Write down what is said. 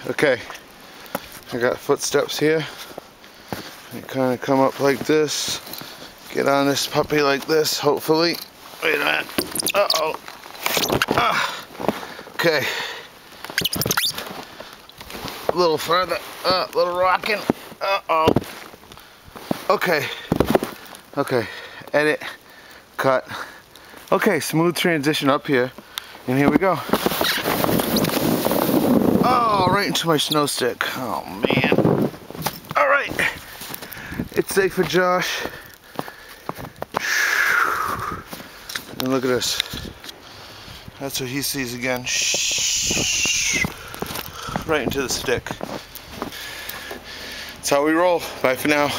Okay, I got footsteps here. You kind of come up like this, get on this puppy like this, hopefully. Wait a minute. Uh-oh. Okay. A little further. A little rocking. Uh-oh. Okay. Okay. Edit. Cut. Okay, smooth transition up here. And here we go. Oh, right into my snow stick. Oh, man. All right. It's safe for Josh. And look at this. That's what he sees again. Right into the stick. That's how we roll. Bye for now.